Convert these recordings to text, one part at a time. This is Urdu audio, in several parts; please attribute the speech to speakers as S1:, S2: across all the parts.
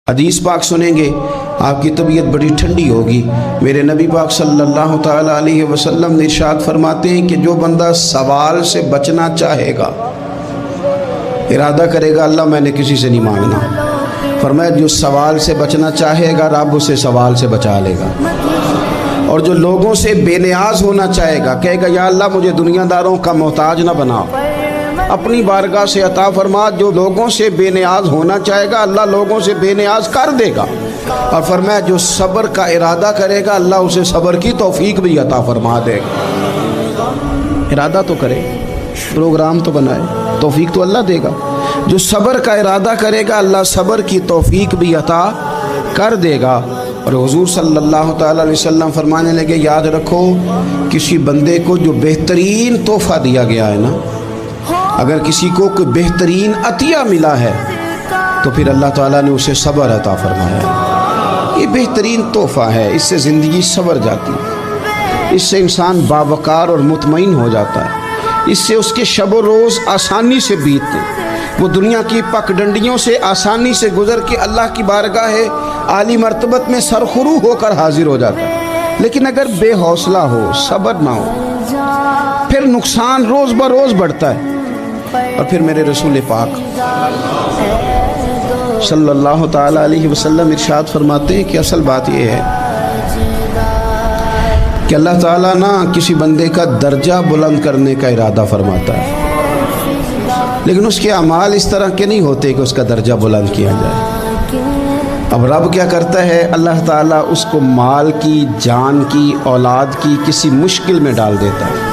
S1: حدیث پاک سنیں گے آپ کی طبیعت بڑی ٹھنڈی ہوگی۔ میرے نبی پاک صلی اللہ تعالیٰ علیہ وسلم نے ارشاد فرماتے ہیں کہ جو بندہ سوال سے بچنا چاہے گا، ارادہ کرے گا اللہ میں نے کسی سے نہیں مانگنا، فرمایا جو سوال سے بچنا چاہے گا رب اسے سوال سے بچا لے گا، اور جو لوگوں سے بے نیاز ہونا چاہے گا کہے گا یا اللہ مجھے دنیا داروں کا محتاج نہ بنا، اپنی بارگاہ سے عطا فرما۔ جو لوگوں سے بے نیاز ہونا چاہے گا اللہ لوگوں سے بے نیاز کر دے گا، اور فرمایا جو صبر کا ارادہ کرے گا اللہ اسے صبر کی توفیق بھی عطا فرما دے گا۔ ارادہ تو کرے، پروگرام تو بنائے، توفیق تو اللہ دے گا۔ جو صبر کا ارادہ کرے گا اللہ صبر کی توفیق بھی عطا کر دے گا۔ اور حضور صلی اللہ تعالیٰ علیہ وسلم فرمانے لگے یاد رکھو کسی بندے کو جو بہترین تحفہ دیا گیا ہے نا، اگر کسی کو کوئی بہترین عطیہ ملا ہے تو پھر اللہ تعالیٰ نے اسے صبر عطا فرمایا ہے۔ یہ بہترین تحفہ ہے، اس سے زندگی سنور جاتی ہے، اس سے انسان باوقار اور مطمئن ہو جاتا ہے، اس سے اس کے شب و روز آسانی سے بیتتے ہیں، وہ دنیا کی پکڈنڈیوں سے آسانی سے گزر کے اللہ کی بارگاہ عالی مرتبت میں سرخرو ہو کر حاضر ہو جاتا ہے۔ لیکن اگر بے حوصلہ ہو، صبر نہ ہو، پھر نقصان روز بروز بڑھتا ہے۔ اور پھر میرے رسول پاک صلی اللہ تعالیٰ علیہ وسلم ارشاد فرماتے ہیں کہ اصل بات یہ ہے کہ اللہ تعالیٰ نہ کسی بندے کا درجہ بلند کرنے کا ارادہ فرماتا ہے، لیکن اس کے اعمال اس طرح کے نہیں ہوتے کہ اس کا درجہ بلند کیا جائے۔ اب رب کیا کرتا ہے، اللہ تعالیٰ اس کو مال کی، جان کی، اولاد کی کسی مشکل میں ڈال دیتا ہے،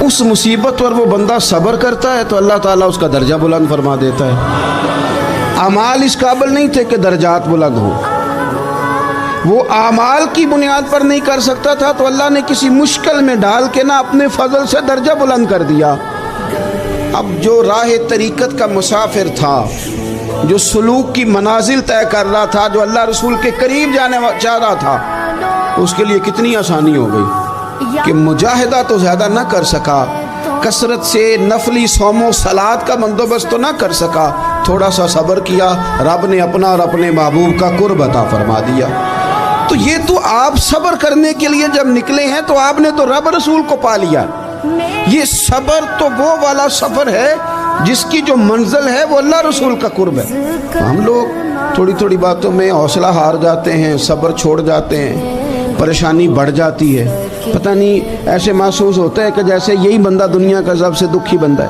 S1: اس مصیبت پر وہ بندہ صبر کرتا ہے تو اللہ تعالیٰ اس کا درجہ بلند فرما دیتا ہے۔ اعمال اس قابل نہیں تھے کہ درجات بلند ہوں، وہ اعمال کی بنیاد پر نہیں کر سکتا تھا تو اللہ نے کسی مشکل میں ڈال کے نا اپنے فضل سے درجہ بلند کر دیا۔ اب جو راہ طریقت کا مسافر تھا، جو سلوک کی منازل طے کر رہا تھا، جو اللہ رسول کے قریب جانے چاہ رہا تھا، اس کے لیے کتنی آسانی ہو گئی کہ مجاہدہ تو زیادہ نہ کر سکا، کثرت سے نفلی صوم و صلات کا بندوبست تو نہ کر سکا، تھوڑا سا صبر کیا، رب نے اپنا اور اپنے محبوب کا قرب عطا فرما دیا۔ تو یہ تو آپ صبر کرنے کے لیے جب نکلے ہیں تو آپ نے تو رب رسول کو پا لیا۔ یہ صبر تو وہ والا سفر ہے جس کی جو منزل ہے وہ اللہ رسول کا قرب ہے۔ ہم لوگ تھوڑی تھوڑی باتوں میں حوصلہ ہار جاتے ہیں، صبر چھوڑ جاتے ہیں، پریشانی بڑھ جاتی ہے، پتہ نہیں ایسے محسوس ہوتا ہے کہ جیسے یہی بندہ دنیا کا سب سے دکھی بندہ ہے۔